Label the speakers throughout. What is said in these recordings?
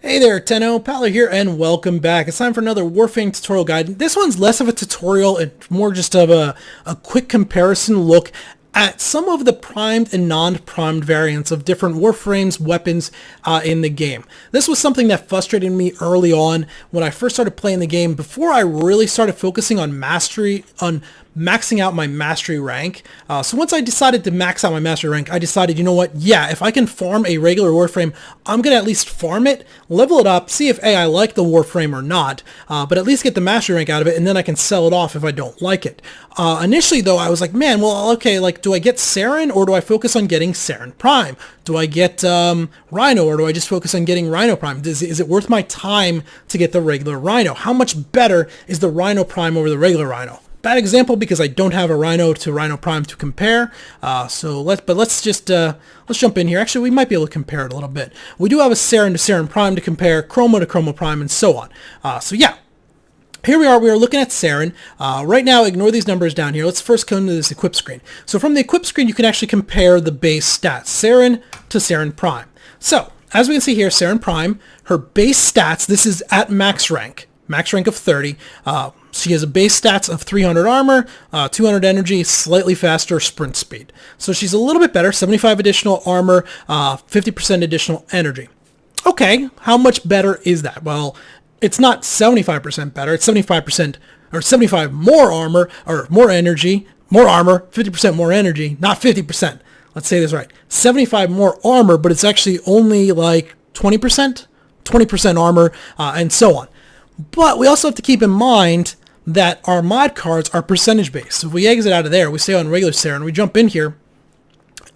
Speaker 1: Hey there, Tenno, Paolo here, and welcome back. It's time for another Warframe tutorial guide. This one's less of a tutorial and more just of a quick comparison look at some of the primed and non-primed variants of different Warframes weapons in the game. This was something that frustrated me early on when I first started playing the game, before I really started focusing on maxing out my mastery rank. So once I decided to max out my mastery rank, I decided, you know what, yeah, if I can farm a regular Warframe, I'm going to at least farm it, level it up, see if A, I like the Warframe or not, but at least get the mastery rank out of it, and then I can sell it off if I don't like it. Initially though, I was like, man, well, okay, like, do I get Sarin or do I focus on getting Sarin Prime? Do I get Rhino or do I just focus on getting Rhino Prime? Is it worth my time to get the regular Rhino? How much better is the Rhino Prime over the regular Rhino? Bad example because I don't have a Rhino to Rhino Prime to compare. Let's jump in here. Actually, we might be able to compare it a little bit. We do have a Sarin to Sarin Prime to compare, Chroma to Chroma Prime, and so on. So yeah. Here we are looking at Sarin. Right now, ignore these numbers down here. Let's first come to this equip screen. So from the equip screen, you can actually compare the base stats, Sarin to Sarin Prime. So, as we can see here, Sarin Prime, her base stats, this is at max rank of 30. She has a base stats of 300 armor, 200 energy, slightly faster sprint speed. So she's a little bit better, 75 additional armor, 50% additional energy. Okay, how much better is that? Well, it's not 75% better, it's 75% or 75 more armor, or more energy, more armor, 50% more energy, not 50%. Let's say this right. 75 more armor, but it's actually only like 20%, 20% armor, and so on. But we also have to keep in mind that our mod cards are percentage based. So if we exit out of there, we stay on regular Sarin, we jump in here,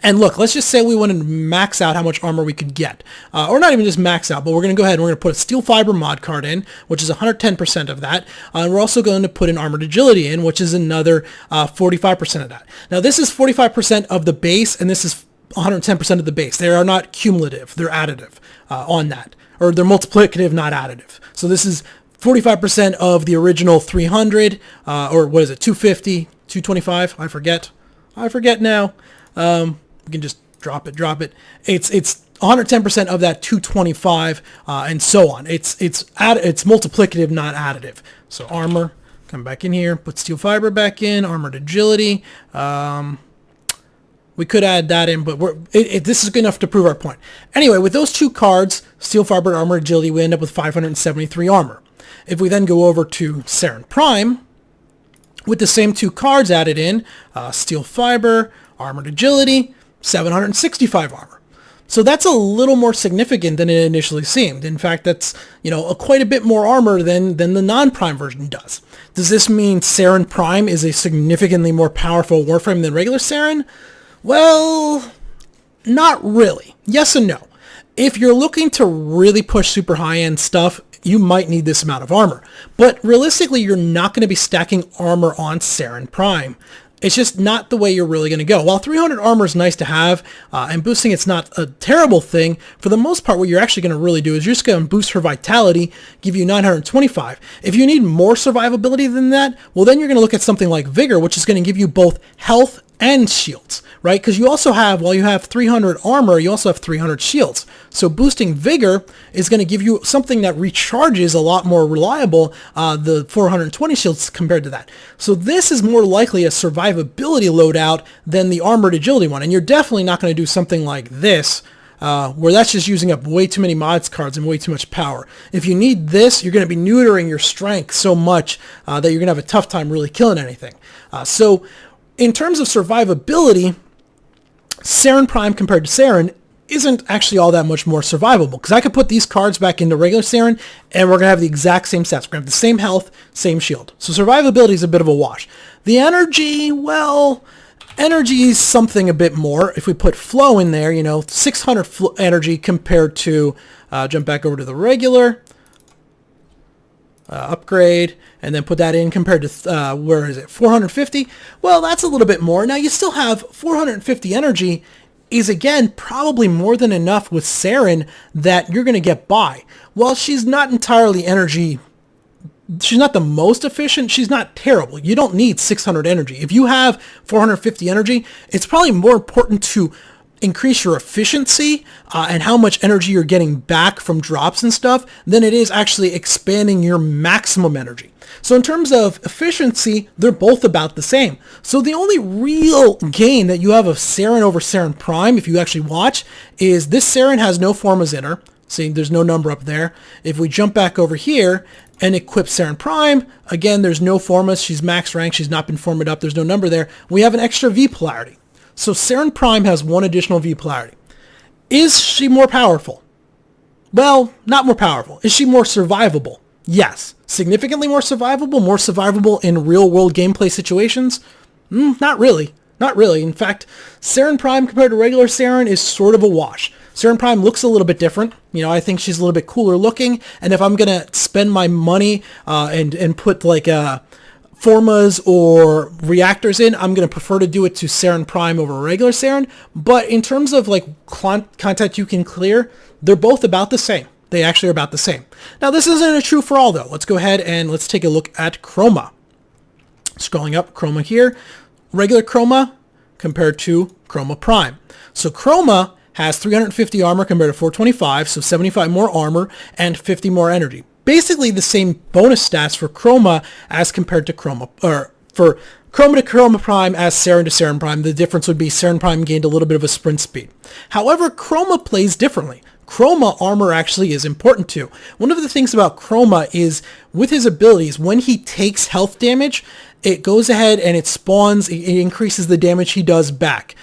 Speaker 1: and look, let's just say we wanted to max out how much armor we could get. Or not even just max out, but we're going to go ahead and we're going to put a steel fiber mod card in, which is 110% of that. And we're also going to put an armored agility in, which is another 45% of that. Now this is 45% of the base, and this is 110% of the base. They are not cumulative, they're additive on that. Or they're multiplicative, not additive. So this is 45% of the original 300, or what is it, 250, 225? I forget now. We can just drop it. It's 110% of that 225, and so on. It's multiplicative, not additive. So armor, come back in here, put steel fiber back in, armored agility. We could add that in, but this is good enough to prove our point. Anyway, with those two cards, steel fiber and armored agility, we end up with 573 armor. If we then go over to Sarin Prime, with the same two cards added in, steel fiber, armored agility, 765 armor. So that's a little more significant than it initially seemed. In fact, that's, quite a bit more armor than the non-prime version does. Does this mean Sarin Prime is a significantly more powerful Warframe than regular Sarin? Well, not really. Yes and no. If you're looking to really push super high-end stuff, you might need this amount of armor. But realistically, you're not going to be stacking armor on Sarin Prime. It's just not the way you're really going to go. While 300 armor is nice to have, and boosting it's not a terrible thing, for the most part what you're actually going to really do is you're just going to boost her vitality, give you 925. If you need more survivability than that, well then you're going to look at something like Vigor, which is going to give you both health and shields, right? Because you also have, while you have 300 armor, you also have 300 shields. So boosting Vigor is going to give you something that recharges a lot more reliable, the 420 shields compared to that. So this is more likely a survivability loadout than the armored agility one. And you're definitely not going to do something like this, where that's just using up way too many mods cards and way too much power. If you need this, you're going to be neutering your strength so much that you're going to have a tough time really killing anything. So in terms of survivability, Sarin Prime compared to Sarin isn't actually all that much more survivable, because I could put these cards back into regular Sarin and we're going to have the exact same stats. We're going to have the same health, same shield. So survivability is a bit of a wash. The energy, well, energy is something a bit more. If we put flow in there, 600 energy compared to, jump back over to the regular, upgrade, and then put that in compared to, where is it, 450? Well, that's a little bit more. Now, you still have 450 energy is, again, probably more than enough with Sarin that you're going to get by. While she's not entirely energy, she's not the most efficient, she's not terrible. You don't need 600 energy. If you have 450 energy, it's probably more important to increase your efficiency and how much energy you're getting back from drops and stuff than it is actually expanding your maximum energy. So in terms of efficiency, they're both about the same. So the only real gain that you have of Sarin over Sarin Prime, if you actually watch, is this Sarin has no formas in her. See, there's no number up there. If we jump back over here and equip Sarin Prime, again, there's no formas. She's max rank. She's not been formed up. There's no number there. We have an extra V polarity. So Sarin Prime has one additional V polarity. Is she more powerful? Well, not more powerful. Is she more survivable? Yes. Significantly more survivable in real-world gameplay situations? Not really. Not really. In fact, Sarin Prime compared to regular Sarin is sort of a wash. Sarin Prime looks a little bit different. You know, I think she's a little bit cooler looking. And if I'm going to spend my money and put like formas or reactors in, I'm going to prefer to do it to Sarin Prime over regular Sarin. But in terms of like content you can clear, they're both about the same. They actually are about the same. Now, this isn't true for all, though. Let's go ahead and let's take a look at Chroma. Scrolling up, Chroma here. Regular Chroma compared to Chroma Prime. So Chroma has 350 armor compared to 425, so 75 more armor and 50 more energy. Basically the same bonus stats for Chroma as compared to Chroma, or for Chroma to Chroma Prime as Sarin to Sarin Prime. The difference would be Sarin Prime gained a little bit of a sprint speed. However, Chroma plays differently. Chroma armor actually is important too. One of the things about Chroma is with his abilities, when he takes health damage, it goes ahead and it spawns, it increases the damage he does back.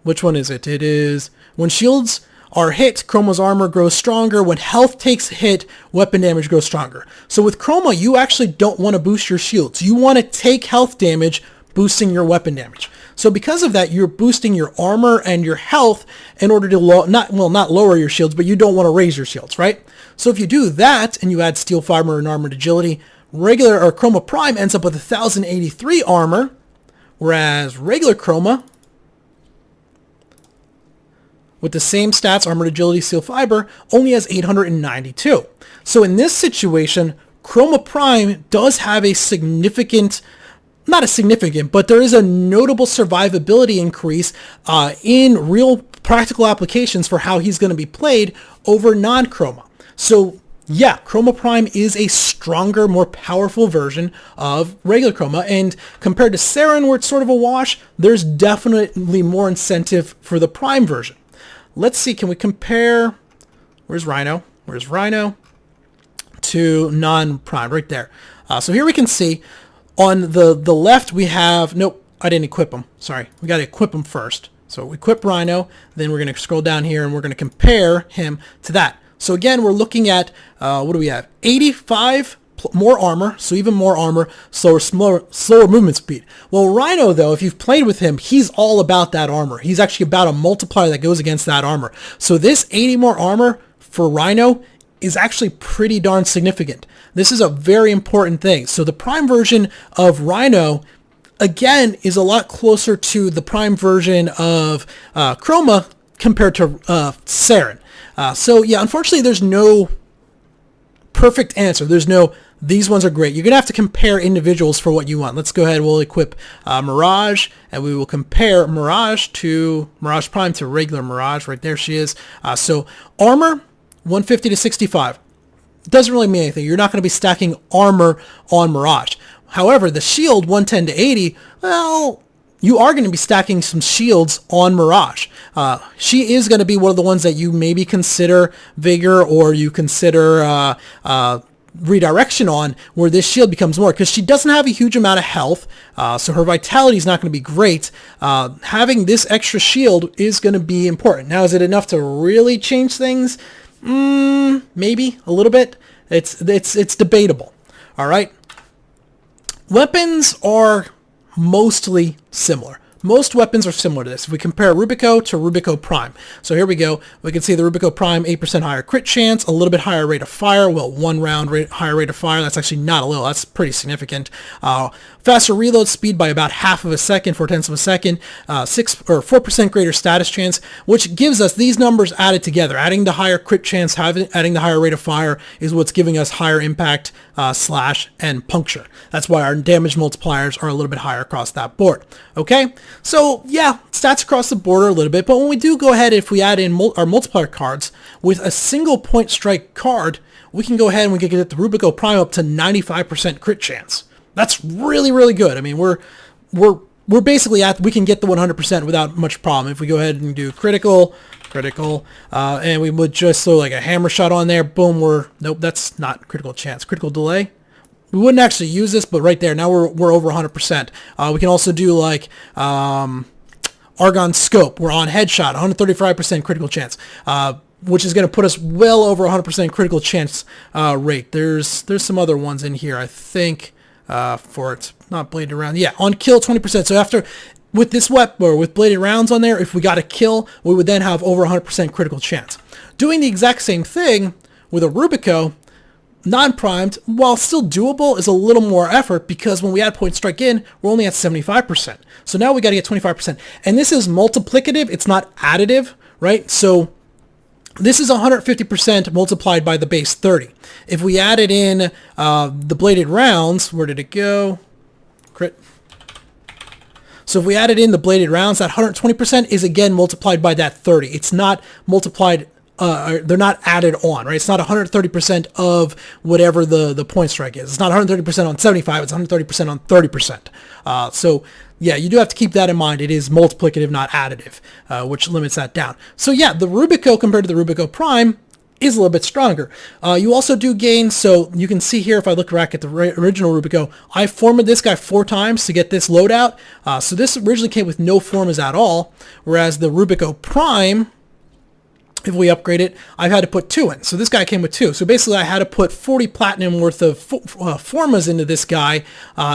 Speaker 1: Which one is it? It is when shields are hit, Chroma's armor grows stronger. When health takes a hit, weapon damage grows stronger. So with Chroma, you actually don't want to boost your shields. You want to take health damage, boosting your weapon damage. So because of that, you're boosting your armor and your health in order to not lower your shields, but you don't want to raise your shields, right? So if you do that and you add steel fiber and armored agility, regular or Chroma Prime ends up with 1,083 armor, whereas regular Chroma, with the same stats, armored agility, steel fiber, only has 892. So in this situation, Chroma Prime does have a significant, not a significant, but there is a notable survivability increase in real practical applications for how he's going to be played over non-Chroma. So yeah, Chroma Prime is a stronger, more powerful version of regular Chroma, and compared to Sarin, where it's sort of a wash, there's definitely more incentive for the Prime version. Let's see, can we compare, where's Rhino? Where's Rhino to non-Prime? Right there. So here we can see on the left we have, nope, I didn't equip him. Sorry, we got to equip him first. So we equip Rhino, then we're going to scroll down here and we're going to compare him to that. So again, we're looking at, what do we have? 85 more armor, so even more armor, slower movement speed. Well, Rhino, though, if you've played with him, he's all about that armor. He's actually about a multiplier that goes against that armor. So this 80 more armor for Rhino is actually pretty darn significant. This is a very important thing. So the Prime version of Rhino, again, is a lot closer to the Prime version of Chroma compared to Sarin. So yeah, unfortunately, there's no perfect answer. There's no, these ones are great. You're going to have to compare individuals for what you want. Let's go ahead. We'll equip Mirage, and we will compare Mirage to Mirage Prime to regular Mirage. Right there she is. So armor, 150 to 65. Doesn't really mean anything. You're not going to be stacking armor on Mirage. However, the shield, 110 to 80, well, you are going to be stacking some shields on Mirage. She is going to be one of the ones that you maybe consider Vigor or you consider redirection on, where this shield becomes more, because she doesn't have a huge amount of health, so her vitality is not going to be great. Having this extra shield is going to be important. Now, is it enough to really change things? Maybe a little bit. It's debatable. All right. Weapons are mostly similar. Most weapons are similar to this. If we compare Rubico to Rubico Prime. So here we go. We can see the Rubico Prime, 8% higher crit chance, a little bit higher rate of fire. Well, one round higher rate of fire. That's actually not a little. That's pretty significant. Faster reload speed by about half of a second, 4/10 of a second. 4% greater status chance, which gives us these numbers added together. Adding the higher crit chance, adding the higher rate of fire is what's giving us higher impact, slash, and puncture. That's why our damage multipliers are a little bit higher across that board. Okay? So yeah, stats across the border a little bit, but when we do go ahead, if we add in our multiplier cards with a single point strike card, we can go ahead and we can get the Rubico Prime up to 95% crit chance. That's really, really good. I mean, we're basically we can get the 100% without much problem. If we go ahead and do critical, and we would just throw like a hammer shot on there, boom, nope, that's not critical chance, critical delay. We wouldn't actually use this, but right there, now we're over 100%. We can also do like Argon Scope. We're on headshot, 135% critical chance, which is going to put us well over 100% critical chance rate. There's some other ones in here, I think, for it's not bladed round. Yeah, on kill, 20%. So with this weapon, or with bladed rounds on there, if we got a kill, we would then have over 100% critical chance. Doing the exact same thing with a Rubico, non-primed, while still doable, is a little more effort because when we add point strike in, we're only at 75%. So now we got to get 25%. And this is multiplicative. It's not additive, right? So this is 150% multiplied by the base 30. If we added in the bladed rounds, where did it go? Crit. So if we added in the bladed rounds, that 120% is again multiplied by that 30. It's not multiplied, they're not added on, right? It's not 130% of whatever the point strike is. It's not 130% on 75, it's 130% on 30%. So yeah, you do have to keep that in mind. It is multiplicative, not additive, which limits that down. So yeah, the Rubico compared to the Rubico Prime is a little bit stronger. You also do gain, so you can see here, if I look back at the original Rubico, I formed this guy 4 times to get this loadout. So this originally came with no formas at all, whereas the Rubico Prime, if we upgrade it, I've had to put 2 in. So this guy came with 2. So basically I had to put 40 platinum worth of formas into this guy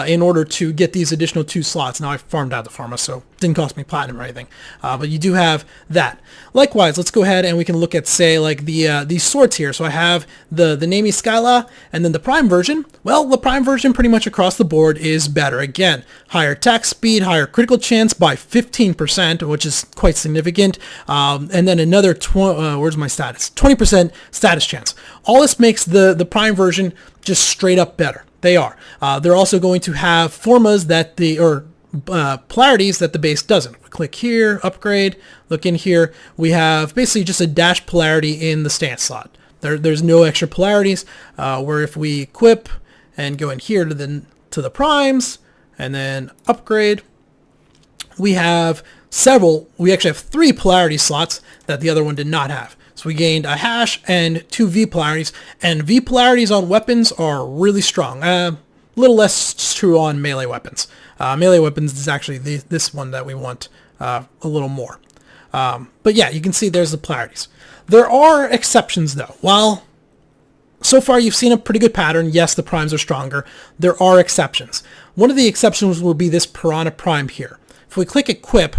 Speaker 1: in order to get these additional 2 slots. Now I farmed out the forma, so it didn't cost me platinum or anything. But you do have that. Likewise, let's go ahead and we can look at, say, like these swords here. So I have the Nami Skyla and then the Prime version. Well, the Prime version pretty much across the board is better. Again, higher attack speed, higher critical chance by 15%, which is quite significant. And then another where's my status? 20% status chance. All this makes the Prime version just straight up better. They are. They're also going to have formas that polarities that the base doesn't. We click here, upgrade, look in here. We have basically just a dash polarity in the stance slot. There's no extra polarities, where if we equip and go in here to the primes and then upgrade, we have we actually have 3 polarity slots that the other one did not have. So we gained a hash and 2 V polarities, and V polarities on weapons are really strong. A little less true on melee weapons. Melee weapons is actually this one that we want a little more. But yeah, you can see there's the polarities. There are exceptions though. While so far you've seen a pretty good pattern, yes, the primes are stronger, there are exceptions. One of the exceptions will be this Piranha Prime here. If we click equip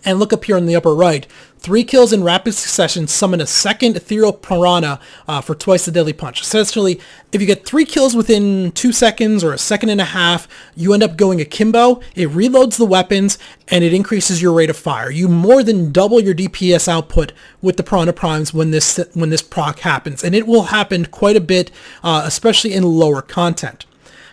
Speaker 1: and look up here in the upper right, 3 kills in rapid succession summon a second ethereal piranha for twice the deadly punch. Essentially, if you get 3 kills within 2 seconds or a second and a half, you end up going akimbo. It reloads the weapons and it increases your rate of fire. You more than double your DPS output with the Piranha Primes when this proc happens, and it will happen quite a bit, especially in lower content.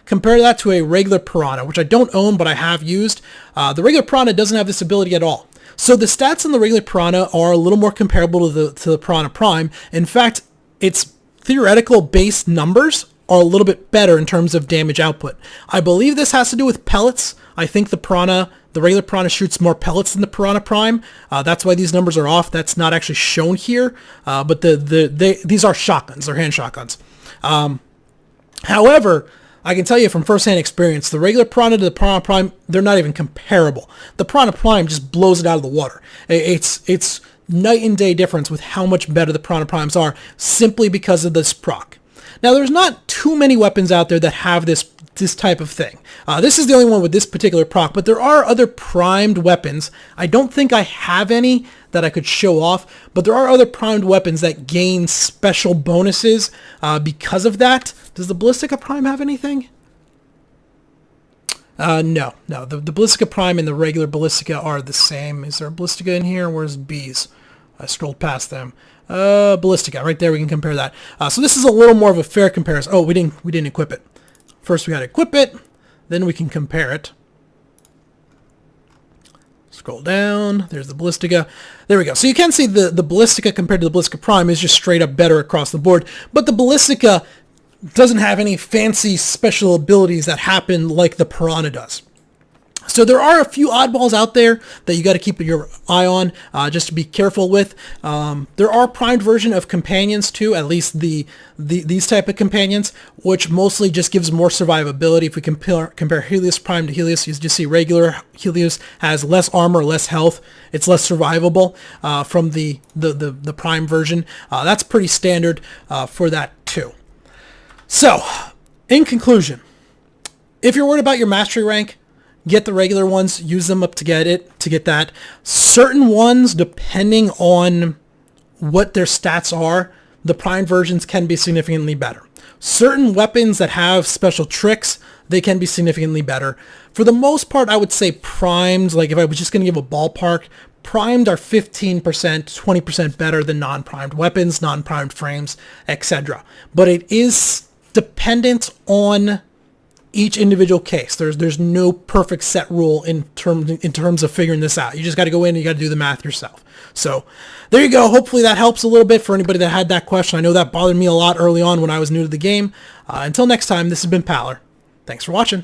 Speaker 1: Compare that to a regular Piranha, which I don't own, but I have used. The regular Piranha doesn't have this ability at all. So the stats on the regular Piranha are a little more comparable to the Piranha Prime. In fact, its theoretical base numbers are a little bit better in terms of damage output. I believe this has to do with pellets. I think the regular Piranha shoots more pellets than the Piranha Prime. That's why these numbers are off. That's not actually shown here. But these are shotguns. They're hand shotguns. However, I can tell you from first-hand experience, the regular Piranha to the Piranha Prime, they're not even comparable. The Piranha Prime just blows it out of the water. It's night and day difference with how much better the Piranha Primes are simply because of this proc. Now, there's not too many weapons out there that have this type of thing. This is the only one with this particular proc, but there are other primed weapons. I don't think I have any that I could show off, but there are other primed weapons that gain special bonuses because of that. Does the Ballistica Prime have anything? No. The Ballistica Prime and the regular Ballistica are the same. Is there a Ballistica in here? Where's B's? I scrolled past them. Ballistica, right there. We can compare that. So this is a little more of a fair comparison. Oh, we didn't equip it. First we got to equip it, then we can compare it. Scroll down. There's the Ballistica. There we go. So you can see the Ballistica compared to the Ballistica Prime is just straight up better across the board. But the Ballistica doesn't have any fancy special abilities that happen like the Piranha does. So there are a few oddballs out there that you got to keep your eye on, just to be careful with. There are primed version of companions too, at least these type of companions, which mostly just gives more survivability. If we compare Helios Prime to Helios, you just see regular Helios has less armor, less health. It's less survivable from the Prime version. That's pretty standard for that too. So, in conclusion, if you're worried about your mastery rank, get the regular ones, use them up to get that. Certain ones, depending on what their stats are, the prime versions can be significantly better. Certain weapons that have special tricks, they can be significantly better. For the most part, I would say primed, like if I was just going to give a ballpark, primed are 15%, 20% better than non-primed weapons, non-primed frames, etc. But it is dependent on each individual case. There's no perfect set rule in terms of figuring this out. You just got to go in and you got to do the math yourself. So there you go. Hopefully that helps a little bit for anybody that had that question. I know that bothered me a lot early on when I was new to the game. Until next time, this has been Paler. Thanks for watching.